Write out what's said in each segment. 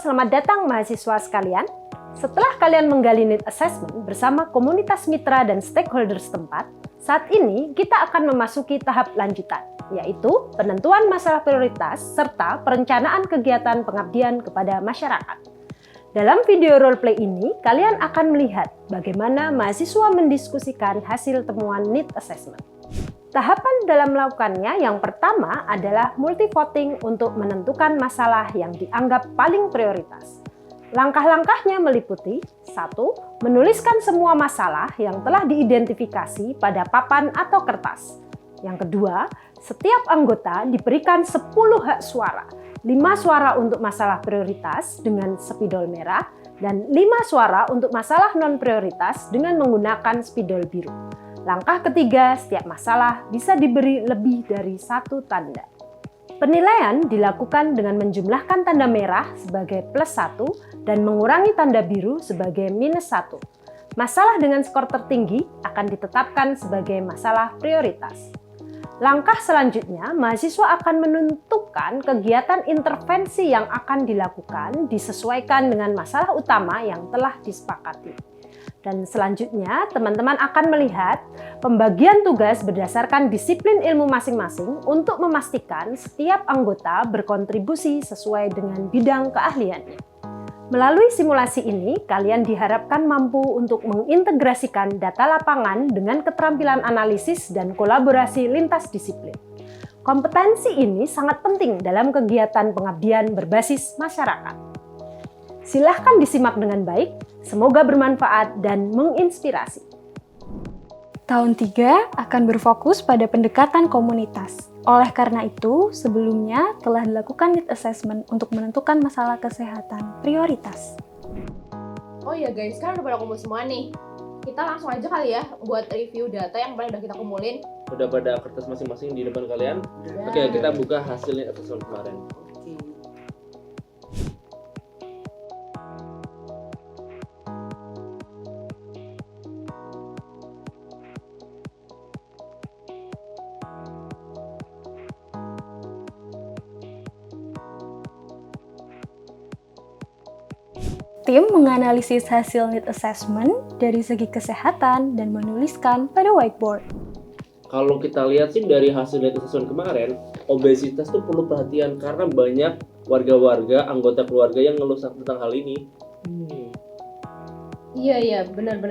selamat datang mahasiswa sekalian. Setelah kalian menggali need assessment bersama komunitas mitra dan stakeholder setempat, saat ini kita akan memasuki tahap lanjutan, yaitu penentuan masalah prioritas serta perencanaan kegiatan pengabdian kepada masyarakat. Dalam video roleplay ini, kalian akan melihat bagaimana mahasiswa mendiskusikan hasil temuan need assessment. Tahapan dalam melakukannya yang pertama adalah multi-voting untuk menentukan masalah yang dianggap paling prioritas. Langkah-langkahnya meliputi 1. Menuliskan semua masalah yang telah diidentifikasi pada papan atau kertas. Yang kedua, setiap anggota diberikan 10 hak suara, 5 suara untuk masalah prioritas dengan spidol merah, dan 5 suara untuk masalah non-prioritas dengan menggunakan spidol biru. Langkah ketiga, setiap masalah bisa diberi lebih dari 1 tanda. Penilaian dilakukan dengan menjumlahkan tanda merah sebagai +1 dan mengurangi tanda biru sebagai -1. Masalah dengan skor tertinggi akan ditetapkan sebagai masalah prioritas. Langkah selanjutnya, mahasiswa akan menentukan kegiatan intervensi yang akan dilakukan disesuaikan dengan masalah utama yang telah disepakati. Dan selanjutnya, teman-teman akan melihat pembagian tugas berdasarkan disiplin ilmu masing-masing untuk memastikan setiap anggota berkontribusi sesuai dengan bidang keahliannya. Melalui simulasi ini, kalian diharapkan mampu untuk mengintegrasikan data lapangan dengan keterampilan analisis dan kolaborasi lintas disiplin. Kompetensi ini sangat penting dalam kegiatan pengabdian berbasis masyarakat. Silahkan disimak dengan baik, semoga bermanfaat dan menginspirasi. Tahun 3 akan berfokus pada pendekatan komunitas. Oleh karena itu, sebelumnya telah dilakukan need assessment untuk menentukan masalah kesehatan prioritas. Oh iya guys, kan udah pada kumpul semua nih. Kita langsung aja kali ya buat review data yang udah kita kumpulin. Udah pada kertas masing-masing di depan kalian? Udah. Oke, kita buka hasilnya assessment kemarin. Tim menganalisis hasil need assessment dari segi kesehatan dan menuliskan pada whiteboard. Kalau kita lihat sih dari hasil need assessment kemarin, obesitas tuh perlu perhatian karena banyak warga-warga, anggota keluarga yang ngeluh tentang hal ini. Iya, benar.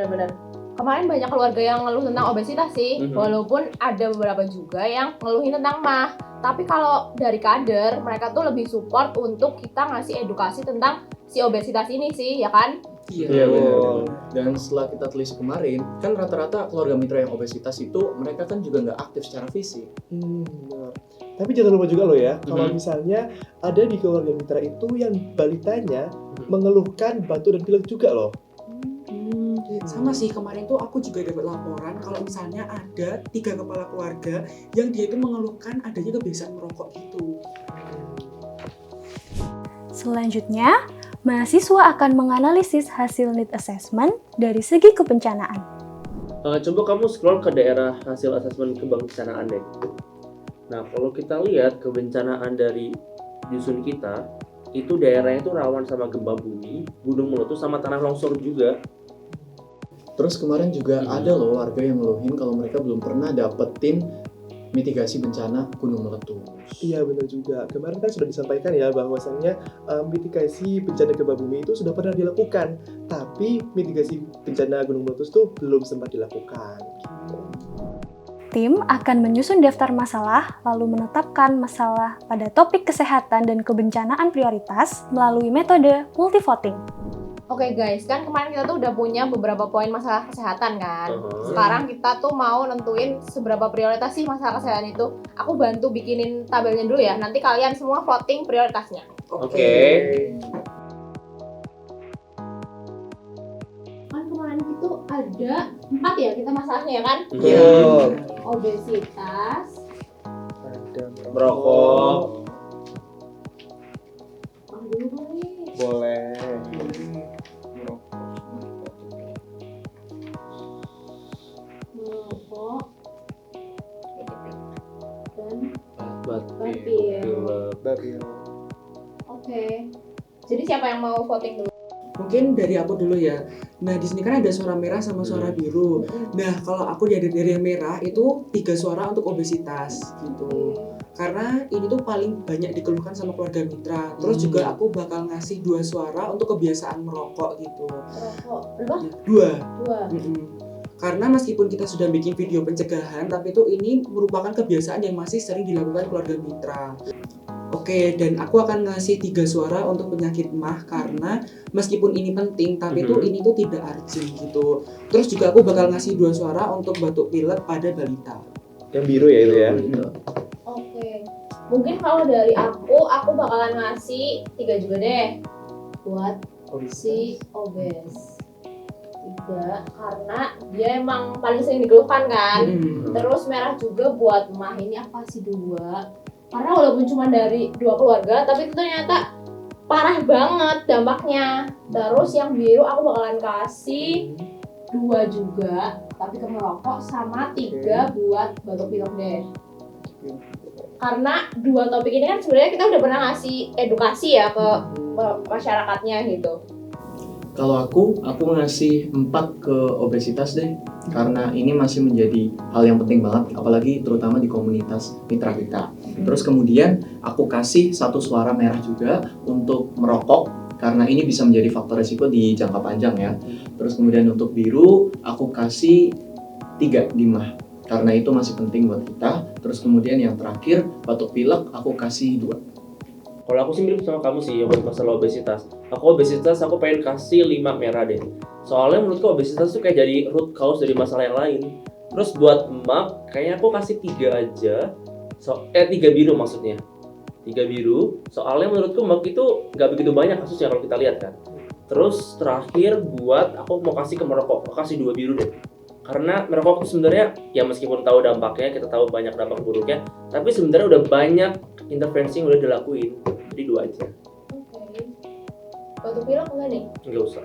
Kemarin banyak keluarga yang ngeluh tentang obesitas sih, walaupun ada beberapa juga yang ngeluhin tentang mah. Tapi kalau dari kader, mereka tuh lebih support untuk kita ngasih edukasi tentang si obesitas ini sih, ya kan? Iya benar. Dan setelah kita telisik kemarin, kan rata-rata keluarga mitra yang obesitas itu mereka kan juga nggak aktif secara fisik. Benar. Tapi jangan lupa juga loh ya, kalau misalnya ada di keluarga mitra itu yang balitanya mengeluhkan batuk dan pilek juga loh. Sama sih, kemarin tuh aku juga dapat laporan kalau misalnya ada 3 kepala keluarga yang dia itu mengeluhkan adanya kebiasaan merokok gitu. Selanjutnya, mahasiswa akan menganalisis hasil need assessment dari segi kebencanaan. Coba kamu scroll ke daerah hasil asesmen kebencanaan deh. Nah, kalau kita lihat kebencanaan dari dusun kita, itu daerahnya itu rawan sama gempa bumi, gunung meletus, sama tanah longsor juga. Terus kemarin juga ada loh warga yang ngeluhin kalau mereka belum pernah dapetin mitigasi bencana gunung meletus. Iya benar juga. Kemarin kan sudah disampaikan ya bahwasannya mitigasi bencana gempa bumi itu sudah pernah dilakukan, tapi mitigasi bencana gunung meletus itu belum sempat dilakukan. Tim akan menyusun daftar masalah lalu menetapkan masalah pada topik kesehatan dan kebencanaan prioritas melalui metode multi-voting. Oke guys, kan kemarin kita tuh udah punya beberapa poin masalah kesehatan kan. Sekarang kita tuh mau nentuin seberapa prioritas sih masalah kesehatan itu. Aku bantu bikinin tabelnya dulu ya, nanti kalian semua voting prioritasnya. Oke. Kan kemarin itu ada 4 ya kita masalahnya ya kan? Iya. Obesitas, Ada Merokok. boleh. merokok, dan Batik. batil. Babil. Oke. Jadi siapa yang mau voting dulu? Mungkin dari aku dulu ya. Nah, di sini kan ada suara merah sama suara biru. Nah, kalau aku dari yang merah itu 3 suara untuk obesitas gitu. Karena ini tuh paling banyak dikeluhkan sama keluarga mitra. Terus juga aku bakal ngasih 2 suara untuk kebiasaan merokok gitu. Merokok berapa? 2. 2. Karena meskipun kita sudah bikin video pencegahan, tapi itu ini merupakan kebiasaan yang masih sering dilakukan keluarga mitra. Oke, dan aku akan ngasih 3 suara untuk penyakit MAH karena meskipun ini penting, tapi ini tuh tidak urgent gitu. Terus juga aku bakal ngasih 2 suara untuk batuk pilek pada balita. Yang biru ya itu ya. Oke. Mungkin kalau dari aku bakalan ngasih 3 juga deh buat si obes. 3 karena dia emang paling sering dikeluhkan kan. Terus merah juga buat MAH ini aku kasih 2. Karena walaupun cuma dari 2 keluarga, tapi itu ternyata parah banget dampaknya. Terus yang biru aku bakalan kasih 2 juga, tapi ke merokok, sama 3 buat batuk pilek deh. Karena 2 topik ini kan sebenarnya kita udah pernah ngasih edukasi ya ke masyarakatnya gitu. Kalau aku ngasih 4 ke obesitas deh, karena ini masih menjadi hal yang penting banget, apalagi terutama di komunitas mitra kita. Terus kemudian aku kasih 1 suara merah juga untuk merokok, karena ini bisa menjadi faktor resiko di jangka panjang ya. Terus kemudian untuk biru, aku kasih 3 di MAH, karena itu masih penting buat kita. Terus kemudian yang terakhir, batuk pilek, aku kasih 2. Kalau aku sih mirip sama kamu sih buat masalah obesitas. Aku pengen kasih 5 merah deh. Soalnya menurutku obesitas tuh kayak jadi root cause dari masalah yang lain. Terus buat emak, kayaknya aku kasih 3 aja. 3 biru maksudnya. 3 biru. Soalnya menurutku emak itu nggak begitu banyak kasusnya kalau kita lihat kan. Terus terakhir buat aku mau kasih ke merokok. Aku kasih 2 biru deh. Karena merokok itu sebenarnya ya meskipun tahu dampaknya, kita tahu banyak dampak buruknya, tapi sebenarnya udah banyak intervensi yang udah dilakuin. Jadi 2 aja. Oke. Batuk pilek enggak nih? Nggak usah.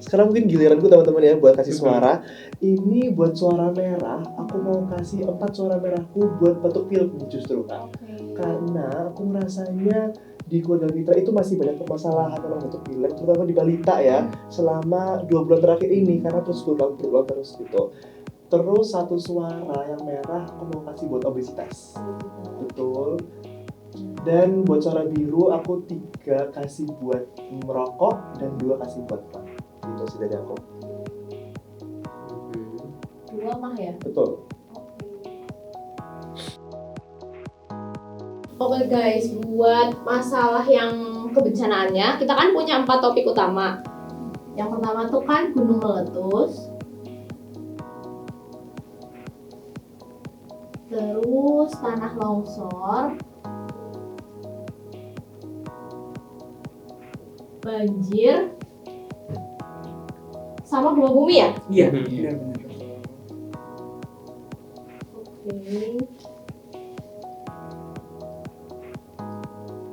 Sekarang mungkin giliranku teman-teman ya buat kasih suara. Ini buat suara merah, aku mau kasih 4 suara merahku buat batuk pilek justru kan. Karena aku merasanya di keluarga mitra itu masih banyak permasalahan tentang batuk pilek, terutama di balita ya, selama 2 bulan terakhir ini karena terus berulang terus gitu. Terus 1 suara yang merah aku mau kasih buat obesitas. Betul. Dan buat suara biru aku 3 kasih buat merokok dan 2 kasih buat MAH. Itu sih dari aku. 2 MAH ya? Betul. Oke guys, buat masalah yang kebencanaannya, kita kan punya 4 topik utama. Yang pertama tuh kan gunung meletus. Terus tanah longsor. Banjir. Sama gempa bumi ya? Iya, benar-benar. Oke.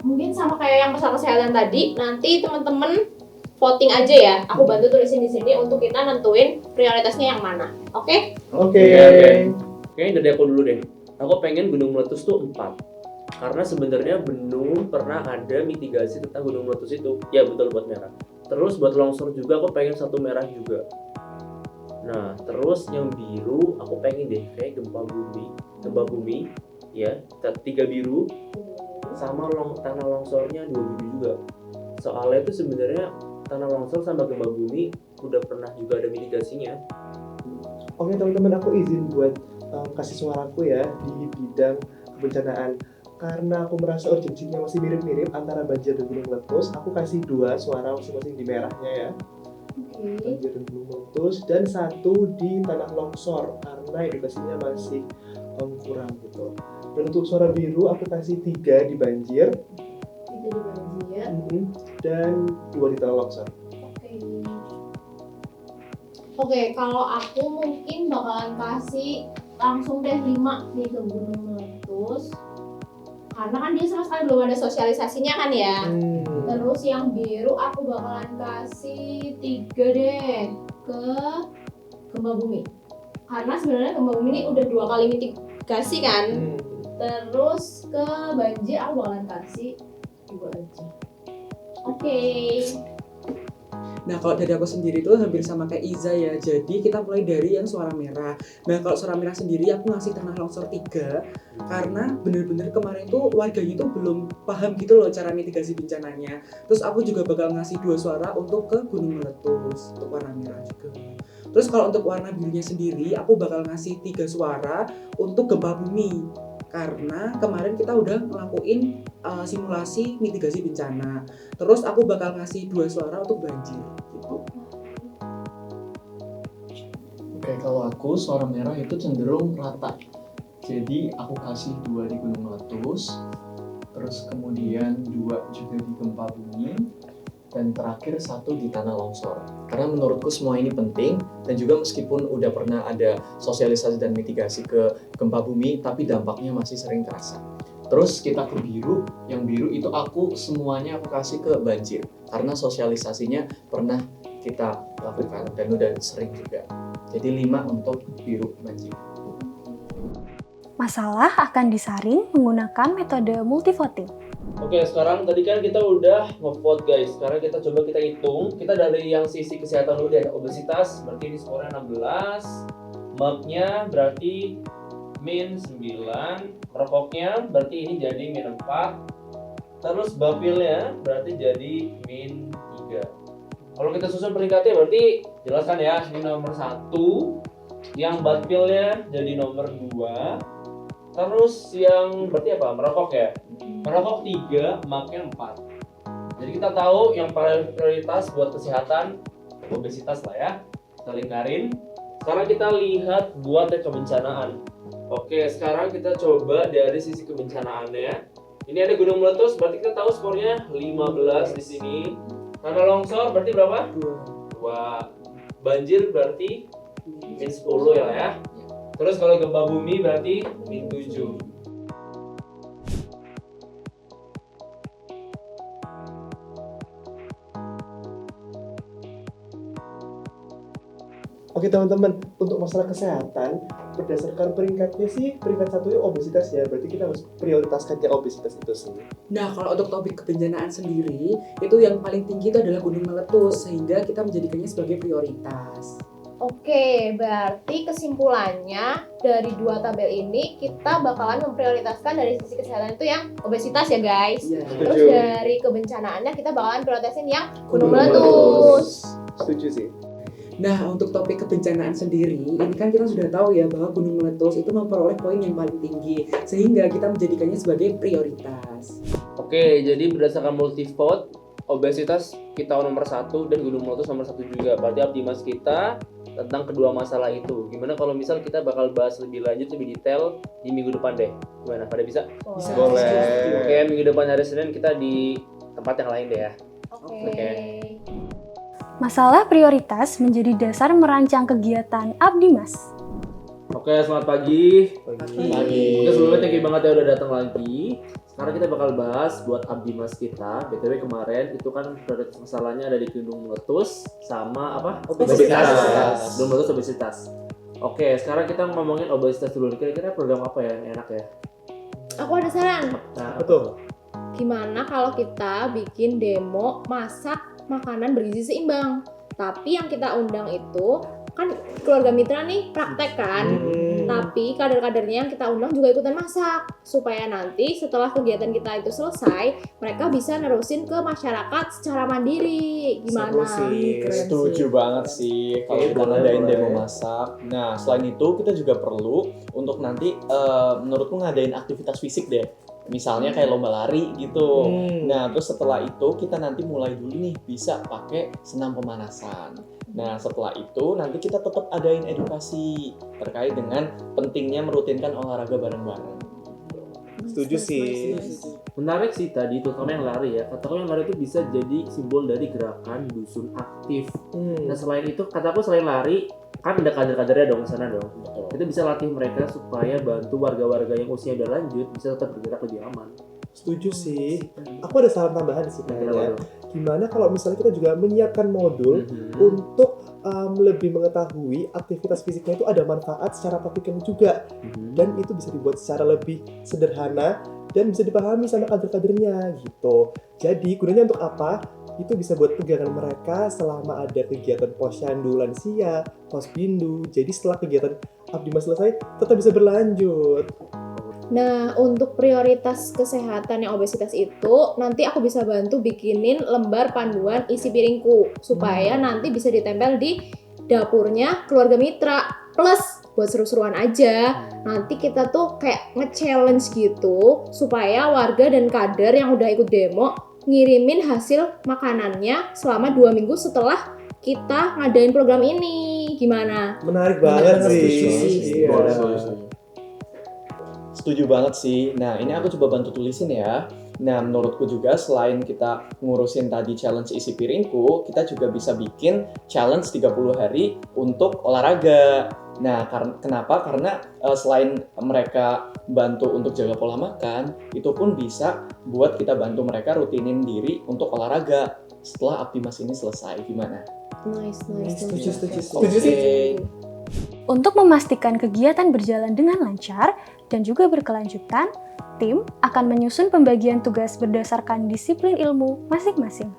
Mungkin sama kayak yang masalah kesehatan tadi, nanti teman-teman voting aja ya. Aku bantu tulisin di sini untuk kita nentuin prioritasnya yang mana. Oke? Oke. Kayaknya dari aku dulu deh. Aku pengen gunung meletus tuh 4. Karena sebenarnya belum pernah ada mitigasi tentang gunung meletus itu. Ya betul buat merah. Terus buat longsor juga aku pengen 1 merah juga. Nah, terus yang biru aku pengen deh kayak gempa bumi ya, 3 biru sama tanah longsornya 2 biru juga. Soalnya itu sebenarnya tanah longsor sama gempa bumi udah pernah juga ada mitigasinya. Oke teman-teman, aku izin buat kasih suaraku ya di bidang kebencanaan. Karena aku merasa urgensinya masih mirip-mirip antara banjir dan gunung meletus, aku kasih 2 suara masing-masing di merahnya ya. Banjir dan gunung meletus, dan 1 di tanah longsor karena edukasinya masih kurang gitu. Dan untuk suara biru aku kasih 3 di banjir. 3 di banjir. Dan 2 di tanah longsor. Oke, kalau aku mungkin bakalan kasih langsung deh 5 nih ke gunung meletus. Karena kan dia sama sekali belum ada sosialisasinya kan ya. Terus yang biru aku bakalan kasih 3 deh ke gempa bumi. Karena sebenarnya gempa bumi ini udah 2 kali mitigasi kan. Terus ke banjir aku bakalan kasih 2 aja. Oke. Nah, kalau dari aku sendiri itu hampir sama kayak Iza ya. Jadi kita mulai dari yang suara merah. Nah, kalau suara merah sendiri aku ngasih tanah longsor 3 karena bener-bener kemarin tuh warganya tuh belum paham gitu loh cara mitigasi bencananya. Terus aku juga bakal ngasih 2 suara untuk ke gunung meletus untuk warna merah juga. Terus kalau untuk warna birunya sendiri aku bakal ngasih 3 suara untuk gempa bumi. Karena kemarin kita udah ngelakuin simulasi mitigasi bencana. Terus aku bakal ngasih 2 suara untuk banjir gitu. Oke, kalau aku suara merah itu cenderung rata. Jadi aku kasih 2 di gunung meletus, terus kemudian 2 juga di gempa bumi, dan terakhir 1 di tanah longsor. Karena menurutku semua ini penting, dan juga meskipun udah pernah ada sosialisasi dan mitigasi ke gempa bumi, tapi dampaknya masih sering terasa. Terus kita ke biru, yang biru itu semuanya aku kasih ke banjir, karena sosialisasinya pernah kita lakukan dan udah sering juga. Jadi 5 untuk biru banjir. Masalah akan disaring menggunakan metode multivoting. Oke, sekarang tadi kan kita udah nge-vote guys. Sekarang kita coba kita hitung. Kita dari yang sisi kesehatan dulu deh. Obesitas berarti ini skornya 16. MAP-nya berarti min 9. Merokoknya berarti ini jadi min 4. Terus bapilnya berarti jadi min 3. Kalau kita susun peringkatnya berarti jelaskan ya. Ini nomor 1. Yang bapilnya jadi nomor 2. Terus yang berarti apa? Merokok ya? Merokok 3, MAP-nya 4. Jadi kita tahu yang prioritas buat kesehatan obesitas lah ya. Kita lingkarin. Sekarang kita lihat buat kebencanaan. Oke, sekarang kita coba dari sisi kebencanaannya. Ini ada gunung meletus, berarti kita tahu skornya 15 di sini. Tanah longsor berarti berapa? 2. Banjir berarti min 10 ya. Terus kalau gempa bumi berarti min 7. Oke teman-teman, untuk masalah kesehatan, berdasarkan peringkatnya sih, peringkat 1-nya obesitas ya, berarti kita harus prioritaskan ya obesitas itu sih. Nah, kalau untuk topik kebencanaan sendiri, itu yang paling tinggi itu adalah gunung meletus, sehingga kita menjadikannya sebagai prioritas. Oke, berarti kesimpulannya dari 2 tabel ini kita bakalan memprioritaskan dari sisi kesehatan itu yang obesitas ya guys. Iya. Terus Setuju. dari kebencanaan kita bakalan prioritasin yang gunung meletus. Setuju sih. Nah, untuk topik kebencanaan sendiri, ini kan kita sudah tahu ya bahwa gunung meletus itu memperoleh poin yang paling tinggi, sehingga kita menjadikannya sebagai prioritas. Oke, jadi berdasarkan multi-vote, obesitas kita nomor 1 dan gunung meletus nomor 1 juga. Berarti optimas kita tentang kedua masalah itu. Gimana kalau misal kita bakal bahas lebih lanjut, lebih detail di minggu depan deh? Gimana? Pada bisa? Bisa. Boleh. Oke, minggu depan hari Senin kita di tempat yang lain deh ya. Oke. Masalah prioritas menjadi dasar merancang kegiatan Abdi Mas. Oke, selamat pagi. Pagi. Oke, sebelumnya thank you banget ya udah datang lagi. Sekarang kita bakal bahas buat Abdi Mas kita. BTW kemarin itu kan prioritas masalahnya ada di gunung meletus sama apa? Obesitas. Gunung meletus obesitas. Oke, sekarang kita ngomongin obesitas dulu. Kira-kira program apa ya yang enak ya? Aku ada saran. Nah, Betul. Gimana kalau kita bikin demo masak makanan bergizi seimbang? Tapi yang kita undang itu kan keluarga mitra nih praktek kan. Tapi kader-kadernya yang kita undang juga ikutan masak supaya nanti setelah kegiatan kita itu selesai mereka bisa nerusin ke masyarakat secara mandiri. Gimana? Seru sih, Keren setuju sih. banget sih kalau Oke, kita boleh, ngadain boleh. demo masak. Nah, selain itu kita juga perlu untuk nanti menurutku ngadain aktivitas fisik deh. Misalnya kayak lomba lari gitu. Nah, terus setelah itu kita nanti mulai dulu nih bisa pakai senam pemanasan. Nah, setelah itu nanti kita tetap adain edukasi terkait dengan pentingnya merutinkan olahraga bareng-bareng. Setuju sih. menarik sih tadi, terutama yang lari ya. Kataku yang lari itu bisa jadi simbol dari gerakan dusun aktif. Nah selain itu, kataku selain lari, kan ada kader-kadernya dong di sana dong. Betul. Kita bisa latih mereka supaya bantu warga-warga yang usia udah lanjut bisa tetap bergerak lebih aman. Setuju sih. Aku ada saran tambahan sih Kenapa kayaknya. tuh? Gimana kalau misalnya kita juga menyiapkan modul untuk lebih mengetahui aktivitas fisiknya itu ada manfaat secara praktiknya juga, dan itu bisa dibuat secara lebih sederhana dan bisa dipahami sama kader-kadernya gitu. Jadi gunanya untuk apa? Itu bisa buat pegangan mereka selama ada kegiatan posyandu lansia, posbindu. Jadi setelah kegiatan Abdi Mas selesai, tetap bisa berlanjut. Nah, untuk prioritas kesehatan yang obesitas itu, nanti aku bisa bantu bikinin lembar panduan isi piringku, supaya nanti bisa ditempel di dapurnya keluarga mitra. Plus, buat seru-seruan aja, nanti kita tuh kayak nge-challenge gitu, supaya warga dan kader yang udah ikut demo ngirimin hasil makanannya selama 2 minggu setelah kita ngadain program ini. Gimana? Menarik banget sih. Iya. Boleh. Setuju banget sih. Nah, ini aku coba bantu tulisin ya. Nah, menurutku juga selain kita ngurusin tadi challenge isi piringku, kita juga bisa bikin challenge 30 hari untuk olahraga. Nah, kenapa? Karena selain mereka bantu untuk jaga pola makan, itu pun bisa buat kita bantu mereka rutinin diri untuk olahraga setelah Abdi Mas ini selesai. Gimana? Nice. Setuju sih. Untuk memastikan kegiatan berjalan dengan lancar dan juga berkelanjutan, tim akan menyusun pembagian tugas berdasarkan disiplin ilmu masing-masing.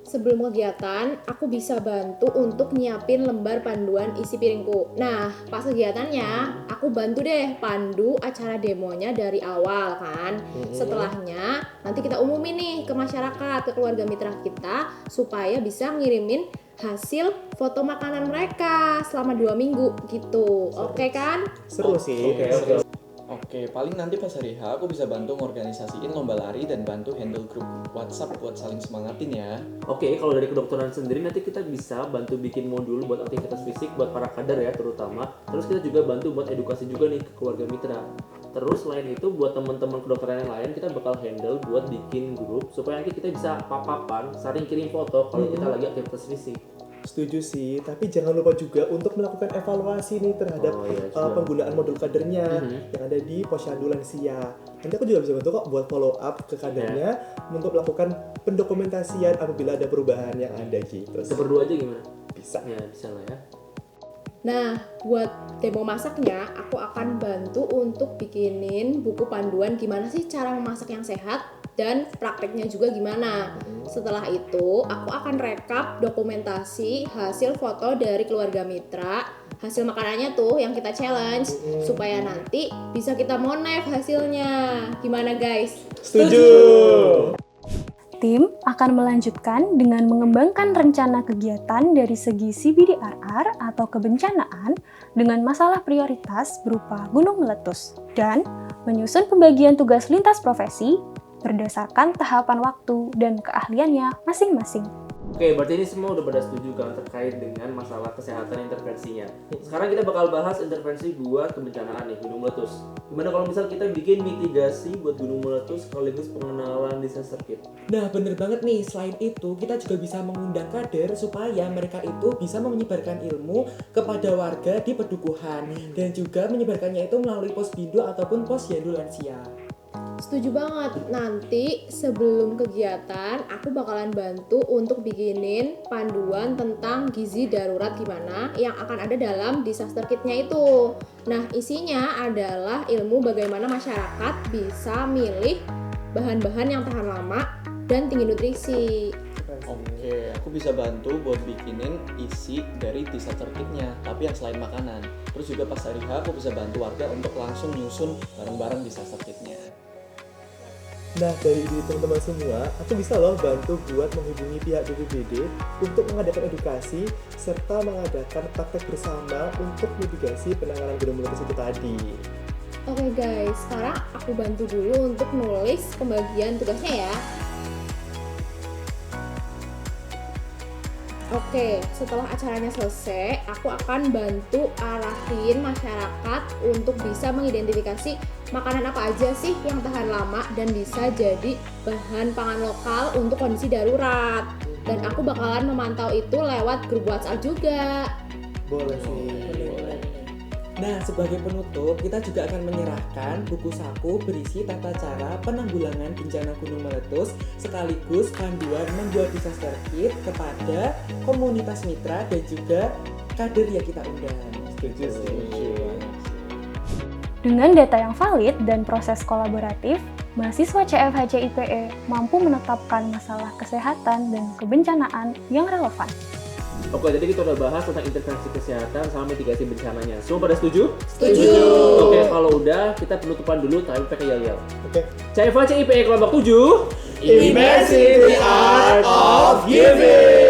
Sebelum kegiatan, aku bisa bantu untuk nyiapin lembar panduan isi piringku. Nah, pas kegiatannya, aku bantu deh pandu acara demonya dari awal kan. Setelahnya, nanti kita umumin nih ke masyarakat, ke keluarga mitra kita, supaya bisa ngirimin hasil foto makanan mereka selama 2 minggu gitu. Oke kan? Seru sih. Oke, paling nanti pas hari H aku bisa bantu ngorganisasiin lomba lari dan bantu handle grup WhatsApp buat saling semangatin ya. Oke, kalau dari kedokteran sendiri nanti kita bisa bantu bikin modul buat aktivitas fisik buat para kader ya terutama. Terus kita juga bantu buat edukasi juga nih ke keluarga mitra. Terus selain itu buat teman-teman kedokteran yang lain kita bakal handle buat bikin grup supaya nanti kita bisa papapan, saling kirim foto kalau kita lagi aktivitas fisik. Setuju sih, tapi jangan lupa juga untuk melakukan evaluasi nih terhadap penggunaan modul kadernya yang ada di posyandu lansia. Nanti aku juga bisa bantu kok buat follow up ke kadernya untuk melakukan pendokumentasian apabila ada perubahan yang ada gitu. Kita berdua aja gimana? Bisa. Ya, bisa lah ya. Nah, buat demo masaknya, aku akan bantu untuk bikinin buku panduan gimana sih cara memasak yang sehat dan prakteknya juga gimana. Setelah itu, aku akan rekap dokumentasi hasil foto dari keluarga mitra, hasil makanannya tuh yang kita challenge, supaya nanti bisa kita monef hasilnya. Gimana guys? Setuju. Tim akan melanjutkan dengan mengembangkan rencana kegiatan dari segi CBDRR atau kebencanaan dengan masalah prioritas berupa gunung meletus dan menyusun pembagian tugas lintas profesi berdasarkan tahapan waktu dan keahliannya masing-masing. Oke, berarti ini semua udah pada setuju kan terkait dengan masalah kesehatan intervensinya. Sekarang kita bakal bahas intervensi buat kebencanaan nih, gunung meletus. Gimana kalau misal kita bikin mitigasi buat gunung meletus sekaligus pengenalan disaster kit? Nah, bener banget nih. Selain itu, kita juga bisa mengundang kader supaya mereka itu bisa menyebarkan ilmu kepada warga di pedukuhan dan juga menyebarkannya itu melalui posbindu ataupun posyandu lansia. Setuju banget. Nanti sebelum kegiatan aku bakalan bantu untuk bikinin panduan tentang gizi darurat gimana yang akan ada dalam disaster kitnya itu. Nah, isinya adalah ilmu bagaimana masyarakat bisa milih bahan-bahan yang tahan lama dan tinggi nutrisi. Oke, aku bisa bantu buat bikinin isi dari disaster kitnya, tapi yang selain makanan. Terus juga pas hari H aku bisa bantu warga untuk langsung nyusun barang-barang disaster kitnya. Nah, dari teman-teman semua, aku bisa loh bantu buat menghubungi pihak BPBD untuk mengadakan edukasi serta mengadakan praktek bersama untuk mitigasi penanganan gunung meletus itu tadi. Oke guys, sekarang aku bantu dulu untuk nulis pembagian tugasnya ya. Oke, setelah acaranya selesai, aku akan bantu arahin masyarakat untuk bisa mengidentifikasi makanan apa aja sih yang tahan lama dan bisa jadi bahan pangan lokal untuk kondisi darurat. Dan aku bakalan memantau itu lewat grup WhatsApp juga. Boleh sih. Nah, sebagai penutup, kita juga akan menyerahkan buku saku berisi tata cara penanggulangan bencana gunung meletus sekaligus panduan membuat disaster kit kepada komunitas mitra dan juga kader yang kita undang. Setuju. Dengan data yang valid dan proses kolaboratif, mahasiswa CFHC IPE mampu menetapkan masalah kesehatan dan kebencanaan yang relevan. Oke, jadi kita udah bahas tentang intervensi kesehatan sama mitigasi bencananya. Semua pada setuju? Setuju. Oke, kalau udah kita penutupan dulu tapi pakai yel-yel. Oke. CFHC IPE kelompok 7. Imagine the art of giving.